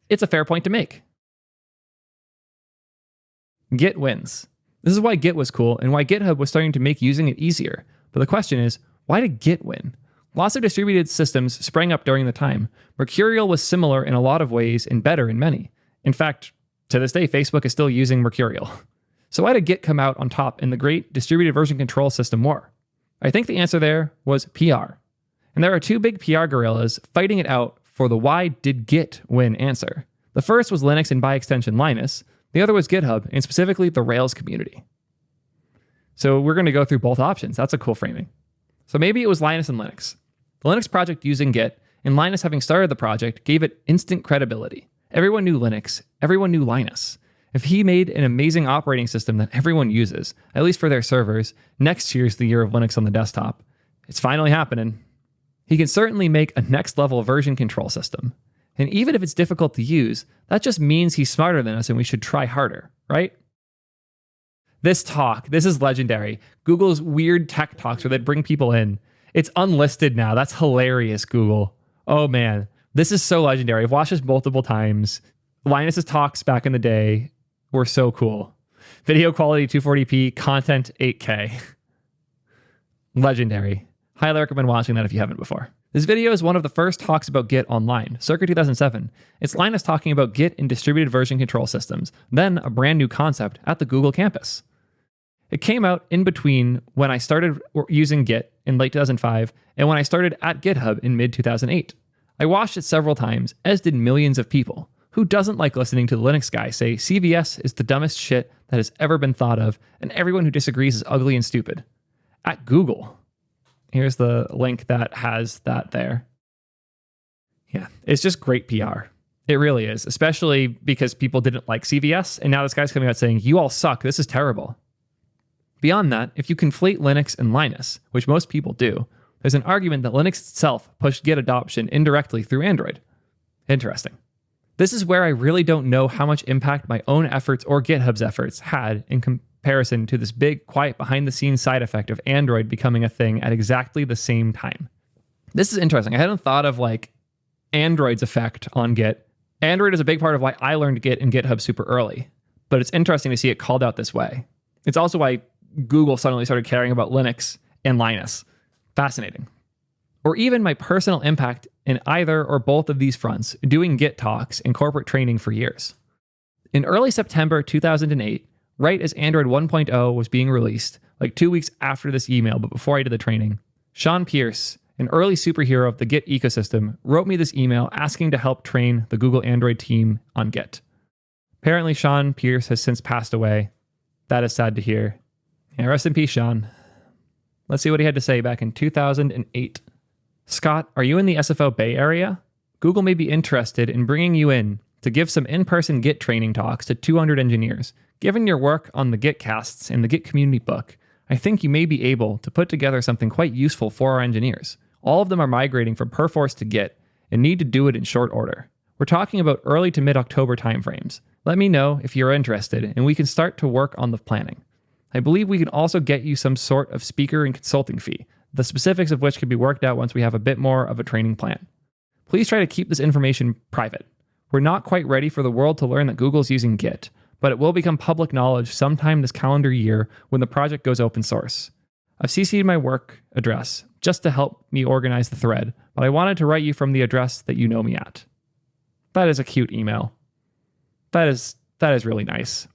it's a fair point to make. Git wins. This is why Git was cool and why GitHub was starting to make using it easier. But the question is, why did Git win? Lots of distributed systems sprang up during the time. Mercurial was similar in a lot of ways and better in many. In fact, to this day, Facebook is still using Mercurial. So why did Git come out on top in the great distributed version control system war? I think the answer there was PR. And there are two big PR guerrillas fighting it out for the why did Git win answer. The first was Linux and by extension Linus. The other was GitHub and specifically the Rails community. So we're going to go through both options. That's a cool framing. So maybe it was Linus and Linux. The Linux project using Git and Linus having started the project gave it instant credibility. Everyone knew Linux. Everyone knew Linus. If he made an amazing operating system that everyone uses, at least for their servers, next year's the year of Linux on the desktop. It's finally happening. He can certainly make a next level version control system. And even if it's difficult to use, that just means he's smarter than us and we should try harder, right? This is legendary. Google's weird tech talks where they bring people in. It's unlisted now. That's hilarious, Google. Oh man, this is so legendary. I've watched this multiple times. Linus's talks back in the day were so cool. Video quality 240p, content 8K. Legendary. Highly recommend watching that if you haven't before. This video is one of the first talks about Git online, circa 2007. It's Linus talking about Git in distributed version control systems, then a brand new concept at the Google campus. It came out in between when I started using Git in late 2005 and when I started at GitHub in mid-2008. I watched it several times, as did millions of people. Who doesn't like listening to the Linux guy say CVS is the dumbest shit that has ever been thought of, and everyone who disagrees is ugly and stupid? At Google. Here's the link that has that there. Yeah, it's just great PR. It really is, especially because people didn't like CVS, and now this guy's coming out saying, you all suck, this is terrible. Beyond that, if you conflate Linux and Linus, which most people do, there's an argument that Linux itself pushed Git adoption indirectly through Android. Interesting. This is where I really don't know how much impact my own efforts or GitHub's efforts had in comparison to this big, quiet, behind-the-scenes side effect of Android becoming a thing at exactly the same time. This is interesting. I hadn't thought of like Android's effect on Git. Android is a big part of why I learned Git and GitHub super early, but it's interesting to see it called out this way. It's also why Google suddenly started caring about Linux and Linus. Fascinating. Or even my personal impact in either or both of these fronts, doing Git talks and corporate training for years. In early September 2008, right as Android 1.0 was being released, like 2 weeks after this email, but before I did the training, Sean Pierce, an early superhero of the Git ecosystem, wrote me this email asking to help train the Google Android team on Git. Apparently, Sean Pierce has since passed away. That is sad to hear. Yeah, rest in peace, Sean. Let's see what he had to say back in 2008. Scott, are you in the SFO Bay Area? Google may be interested in bringing you in to give some in-person Git training talks to 200 engineers. Given your work on the Gitcasts and the Git community book, I think you may be able to put together something quite useful for our engineers. All of them are migrating from Perforce to Git and need to do it in short order. We're talking about early to mid-October timeframes. Let me know if you're interested and we can start to work on the planning. I believe we can also get you some sort of speaker and consulting fee, the specifics of which can be worked out once we have a bit more of a training plan. Please try to keep this information private. We're not quite ready for the world to learn that Google's using Git, but it will become public knowledge sometime this calendar year when the project goes open source. I've CC'd my work address just to help me organize the thread, but I wanted to write you from the address that you know me at. That is a cute email. That is really nice.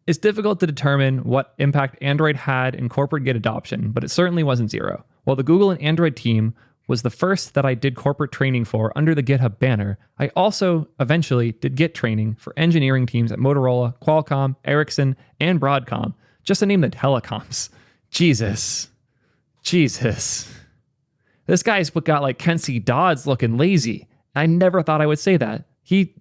It's difficult to determine what impact Android had in corporate Git adoption, but it certainly wasn't zero. While the Google and Android team was the first that I did corporate training for under the GitHub banner, I also eventually did Git training for engineering teams at Motorola, Qualcomm, Ericsson, and Broadcom, just to name the telecoms. Jesus. This guy's got like Kenzie Dodds looking lazy. I never thought I would say that. He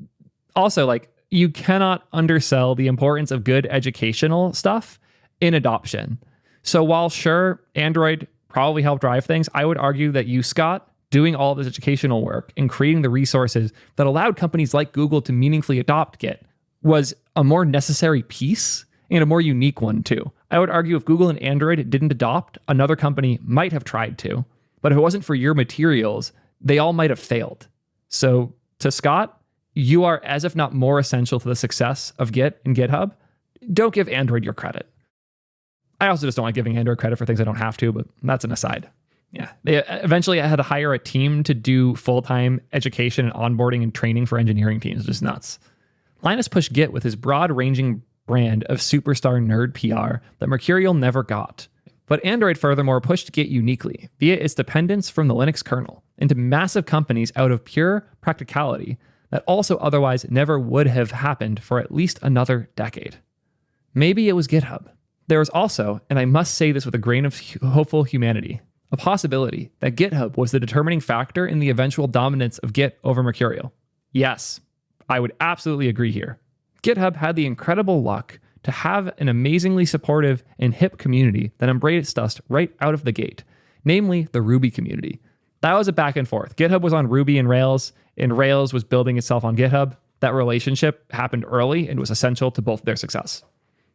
also, like, you cannot undersell the importance of good educational stuff in adoption. So while sure, Android probably helped drive things, I would argue that you, Scott, doing all this educational work and creating the resources that allowed companies like Google to meaningfully adopt Git was a more necessary piece and a more unique one too. I would argue if Google and Android didn't adopt, another company might have tried to. But if it wasn't for your materials, they all might have failed. So to Scott, you are as if not more essential to the success of Git and GitHub. Don't give Android your credit. I also just don't like giving Android credit for things I don't have to, but that's an aside. Yeah. They eventually I had to hire a team to do full-time education and onboarding and training for engineering teams. Just nuts. Linus pushed Git with his broad-ranging brand of superstar nerd PR that Mercurial never got. But Android furthermore pushed Git uniquely via its dependence from the Linux kernel into massive companies out of pure practicality that also otherwise never would have happened for at least another decade. Maybe it was GitHub. There was also, and I must say this with a grain of hopeful humanity, a possibility that GitHub was the determining factor in the eventual dominance of Git over Mercurial. Yes, I would absolutely agree here. GitHub had the incredible luck to have an amazingly supportive and hip community that embraced us right out of the gate, namely the Ruby community. That was a back and forth. GitHub was on Ruby and Rails was building itself on GitHub. That relationship happened early and was essential to both their success.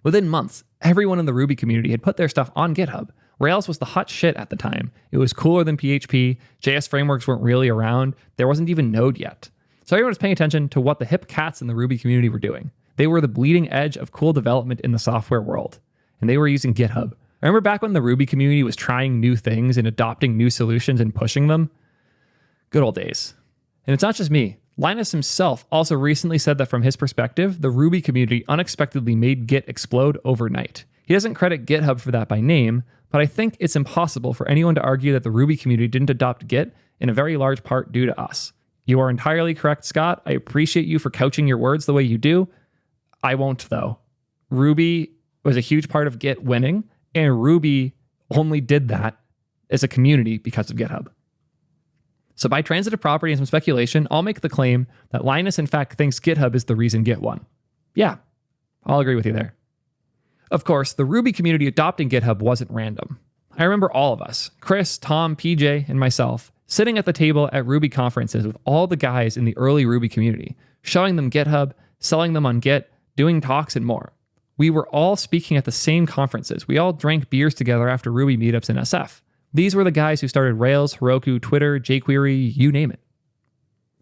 Within months, everyone in the Ruby community had put their stuff on GitHub. Rails was the hot shit at the time. It was cooler than PHP. JS frameworks weren't really around. There wasn't even Node yet. So everyone was paying attention to what the hip cats in the Ruby community were doing. They were the bleeding edge of cool development in the software world, and they were using GitHub. I remember back when the Ruby community was trying new things and adopting new solutions and pushing them. Good old days. And it's not just me. Linus himself also recently said that from his perspective, the Ruby community unexpectedly made Git explode overnight. He doesn't credit GitHub for that by name, but I think it's impossible for anyone to argue that the Ruby community didn't adopt Git in a very large part due to us. You are entirely correct, Scott. I appreciate you for couching your words the way you do. I won't, though. Ruby was a huge part of Git winning, and Ruby only did that as a community because of GitHub. So by transitive property and some speculation, I'll make the claim that Linus in fact thinks GitHub is the reason Git won. Yeah, I'll agree with you there. Of course, the Ruby community adopting GitHub wasn't random. I remember all of us, Chris, Tom, PJ, and myself, sitting at the table at Ruby conferences with all the guys in the early Ruby community, showing them GitHub, selling them on Git, doing talks, and more. We were all speaking at the same conferences. We all drank beers together after Ruby meetups in SF. These were the guys who started Rails, Heroku, Twitter, jQuery, you name it.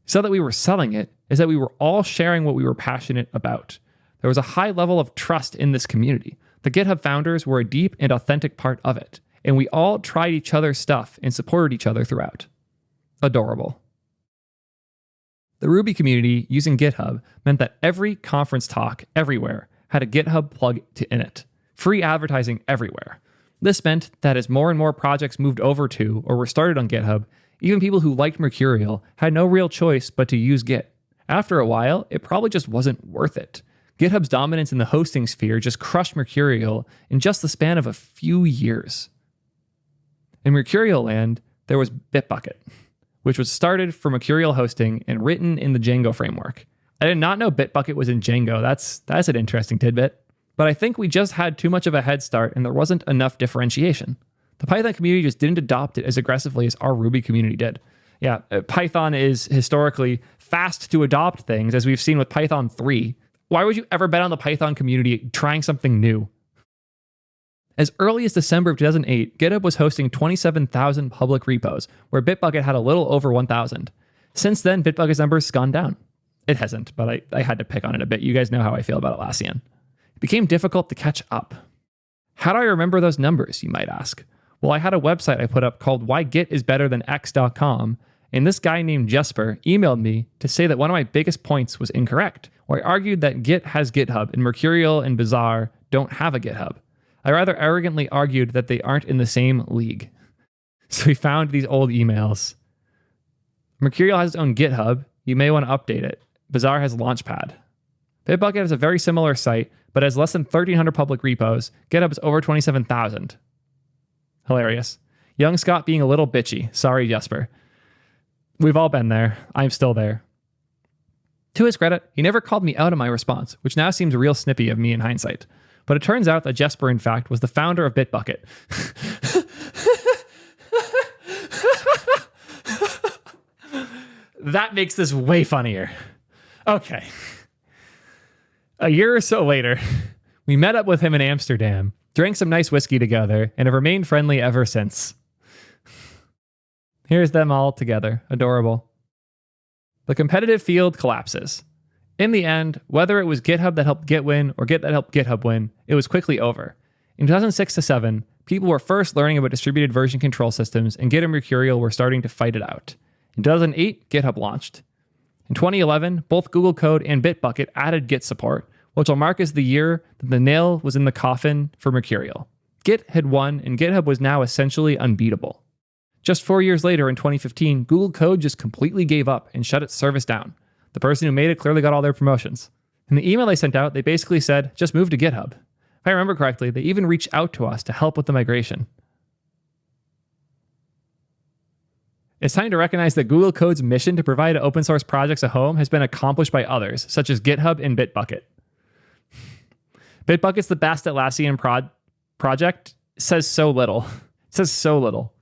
So that we were selling it is that we were all sharing what we were passionate about. There was a high level of trust in this community. The GitHub founders were a deep and authentic part of it, and we all tried each other's stuff and supported each other throughout. Adorable. The Ruby community using GitHub meant that every conference talk everywhere had a GitHub plug in it. Free advertising everywhere. This meant that as more and more projects moved over to or were started on GitHub, even people who liked Mercurial had no real choice but to use Git. After a while, it probably just wasn't worth it. GitHub's dominance in the hosting sphere just crushed Mercurial in just the span of a few years. In Mercurial land, there was Bitbucket, which was started for Mercurial hosting and written in the Django framework. I did not know Bitbucket was in Django. That's an interesting tidbit. But I think we just had too much of a head start and there wasn't enough differentiation. The Python community just didn't adopt it as aggressively as our Ruby community did. Yeah, Python is historically fast to adopt things, as we've seen with Python 3. Why would you ever bet on the Python community trying something new? As early as December of 2008, GitHub was hosting 27,000 public repos, where Bitbucket had a little over 1,000. Since then, Bitbucket's numbers has gone down. It hasn't, but I had to pick on it a bit. You guys know how I feel about Atlassian. It became difficult to catch up. How do I remember those numbers, you might ask? Well, I had a website I put up called whygitIsBetterThanX.com, and this guy named Jesper emailed me to say that one of my biggest points was incorrect, where I argued that Git has GitHub and Mercurial and Bazaar don't have a GitHub. I rather arrogantly argued that they aren't in the same league. So we found these old emails Mercurial has its own GitHub. You may want to update it. Bazaar has Launchpad. Bitbucket has a very similar site, but has less than 1,300 public repos. GitHub is over 27,000. Hilarious. Young Scott being a little bitchy. Sorry, Jesper. We've all been there. I'm still there. To his credit, he never called me out on my response, which now seems real snippy of me in hindsight. But it turns out that Jesper, in fact, was the founder of Bitbucket. That makes this way funnier. Okay. A year or so later, we met up with him in Amsterdam, drank some nice whiskey together, and have remained friendly ever since. Here's them all together. Adorable. The competitive field collapses. In the end, whether it was GitHub that helped Git win or Git that helped GitHub win, it was quickly over. In 2006 to 7, people were first learning about distributed version control systems, and Git and Mercurial were starting to fight it out. In 2008, GitHub launched. In 2011, both Google Code and Bitbucket added Git support, which will mark as the year that the nail was in the coffin for Mercurial. Git had won, and GitHub was now essentially unbeatable. Just 4 years later, in 2015, Google Code just completely gave up and shut its service down. The person who made it clearly got all their promotions. In the email they sent out, they basically said, just move to GitHub. If I remember correctly, they even reached out to us to help with the migration. It's time to recognize that Google Code's mission to provide open source projects a home has been accomplished by others, such as GitHub and Bitbucket. Bitbucket's the best Atlassian project. Says so little. It says so little.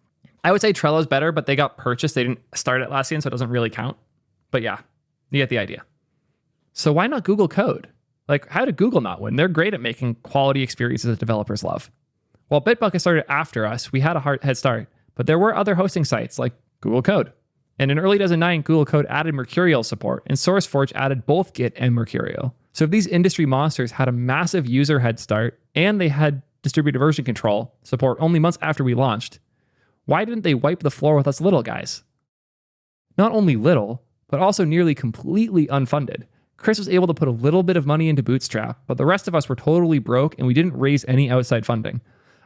I would say Trello's better, but they got purchased. They didn't start Atlassian, so it doesn't really count. But yeah, you get the idea. So why not Google Code? Like, how did Google not win? They're great at making quality experiences that developers love. While Bitbucket started after us, we had a hard head start, but there were other hosting sites like Google Code. And in early 2009, Google Code added Mercurial support, and SourceForge added both Git and Mercurial. So if these industry monsters had a massive user head start, and they had distributed version control support only months after we launched, why didn't they wipe the floor with us little guys? Not only little, but also nearly completely unfunded. Chris was able to put a little bit of money into Bootstrap, but the rest of us were totally broke and we didn't raise any outside funding.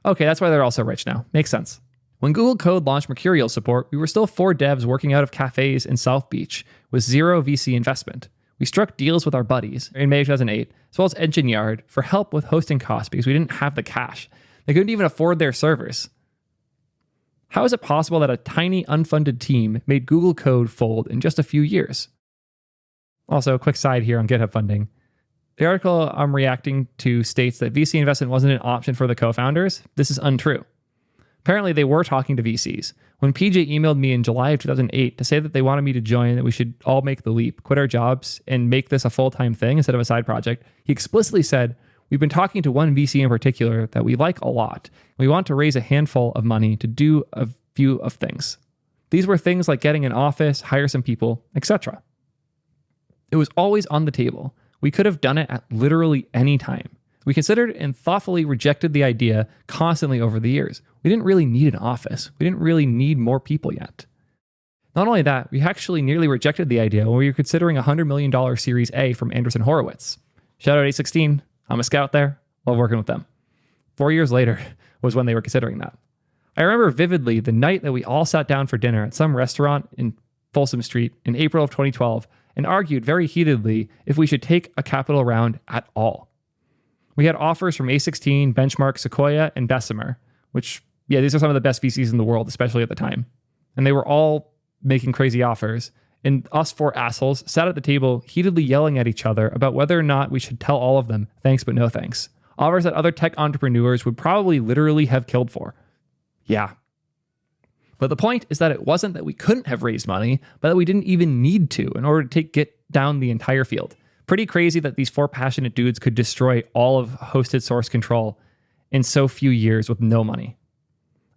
Okay, that's why they're all so rich now. Makes sense. When Google Code launched Mercurial support, we were still 4 devs working out of cafes in South Beach with zero VC investment. We struck deals with our buddies in May 2008, as well as Engine Yard, for help with hosting costs because we didn't have the cash. They couldn't even afford their servers. How is it possible that a tiny unfunded team made Google Code fold in just a few years? Also, a quick side here on GitHub funding. The article I'm reacting to states that VC investment wasn't an option for the co-founders. This is untrue. Apparently, they were talking to VCs. When PJ emailed me in July of 2008 to say that they wanted me to join, that we should all make the leap, quit our jobs, and make this a full-time thing instead of a side project, he explicitly said, we've been talking to one VC in particular that we like a lot. We want to raise a handful of money to do a few of things. These were things like getting an office, hire some people, etc. It was always on the table. We could have done it at literally any time. We considered and thoughtfully rejected the idea constantly over the years. We didn't really need an office. We didn't really need more people yet. Not only that, we actually nearly rejected the idea when we were considering a $100 million Series A from Andreessen Horowitz. Shout out A16. I'm a scout there. Love working with them. 4 years later was when they were considering that. I remember vividly the night that we all sat down for dinner at some restaurant in Folsom Street in April of 2012 and argued very heatedly if we should take a capital round at all. We had offers from A16, Benchmark, Sequoia, and Bessemer, which, yeah, these are some of the best VCs in the world, especially at the time. And they were all making crazy offers. And us 4 assholes sat at the table heatedly yelling at each other about whether or not we should tell all of them, thanks but no thanks. Offers that other tech entrepreneurs would probably literally have killed for. Yeah. But the point is that it wasn't that we couldn't have raised money, but that we didn't even need to in order to get down the entire field. Pretty crazy that these 4 passionate dudes could destroy all of hosted source control in so few years with no money.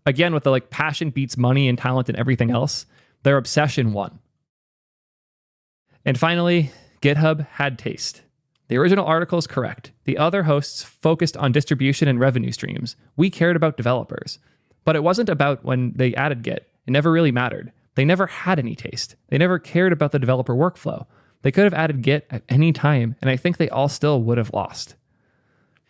Again, with the passion beats money and talent and everything else, their obsession won. And finally, GitHub had taste. The original article is correct. The other hosts focused on distribution and revenue streams. We cared about developers. But it wasn't about when they added Git. It never really mattered. They never had any taste. They never cared about the developer workflow. They could have added Git at any time, and I think they all still would have lost.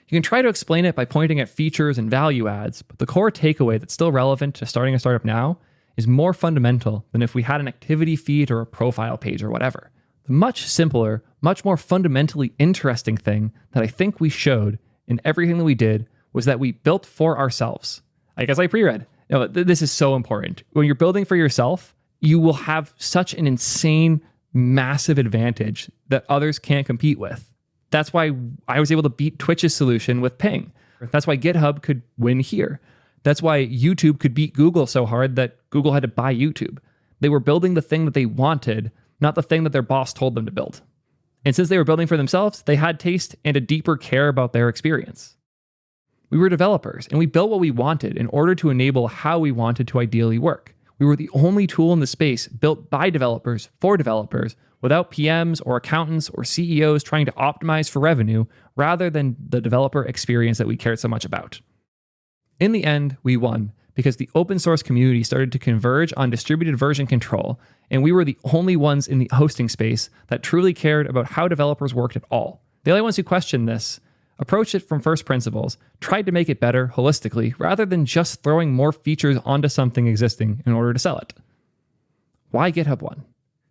You can try to explain it by pointing at features and value adds, but the core takeaway that's still relevant to starting a startup now is more fundamental than if we had an activity feed or a profile page or whatever. The much simpler, much more fundamentally interesting thing that I think we showed in everything that we did was that we built for ourselves. I guess I pre-read. This is so important. When you're building for yourself, you will have such an insane, massive advantage that others can't compete with. That's why I was able to beat Twitch's solution with ping. That's why GitHub could win here. That's why YouTube could beat Google so hard that Google had to buy YouTube. They were building the thing that they wanted, not the thing that their boss told them to build. And since they were building for themselves, they had taste and a deeper care about their experience. We were developers, and we built what we wanted in order to enable how we wanted to ideally work. We were the only tool in the space built by developers for developers without PMs or accountants or CEOs trying to optimize for revenue rather than the developer experience that we cared so much about. In the end, we won because the open source community started to converge on distributed version control, and we were the only ones in the hosting space that truly cared about how developers worked at all. The only ones who questioned this approached it from first principles, tried to make it better holistically rather than just throwing more features onto something existing in order to sell it. Why GitHub won?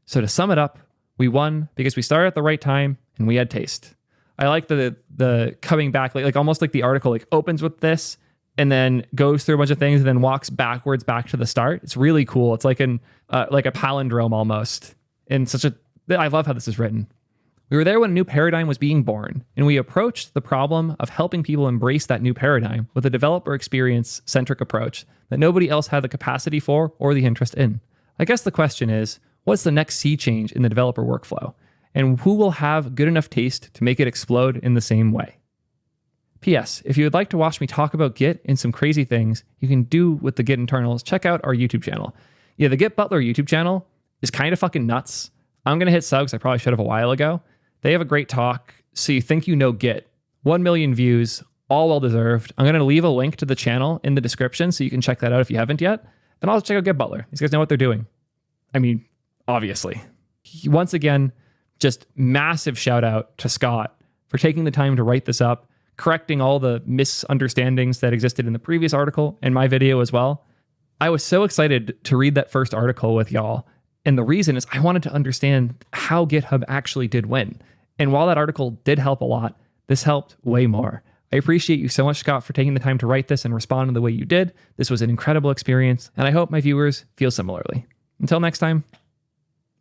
So to sum it up, we won because we started at the right time and we had taste. I like the coming back, like almost like the article like opens with this and then goes through a bunch of things and then walks backwards back to the start. It's really cool. It's like a palindrome almost. And I love how this is written. We were there when a new paradigm was being born, and we approached the problem of helping people embrace that new paradigm with a developer experience-centric approach that nobody else had the capacity for or the interest in. I guess the question is, what's the next sea change in the developer workflow? And who will have good enough taste to make it explode in the same way? P.S. If you would like to watch me talk about Git and some crazy things you can do with the Git internals, check out our YouTube channel. Yeah, the Git Butler YouTube channel is kind of fucking nuts. I'm going to hit subs. I probably should have a while ago. They have a great talk. So you think you know Git. 1 million views, all well-deserved. I'm going to leave a link to the channel in the description so you can check that out if you haven't yet. Then I'll check out Git Butler. These guys know what they're doing. I mean, obviously. Once again, just massive shout out to Scott for taking the time to write this up, correcting all the misunderstandings that existed in the previous article and my video as well. I was so excited to read that first article with y'all. And the reason is I wanted to understand how GitHub actually did win. And while that article did help a lot, this helped way more. I appreciate you so much, Scott, for taking the time to write this and respond in the way you did. This was an incredible experience, and I hope my viewers feel similarly. Until next time,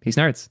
peace nerds.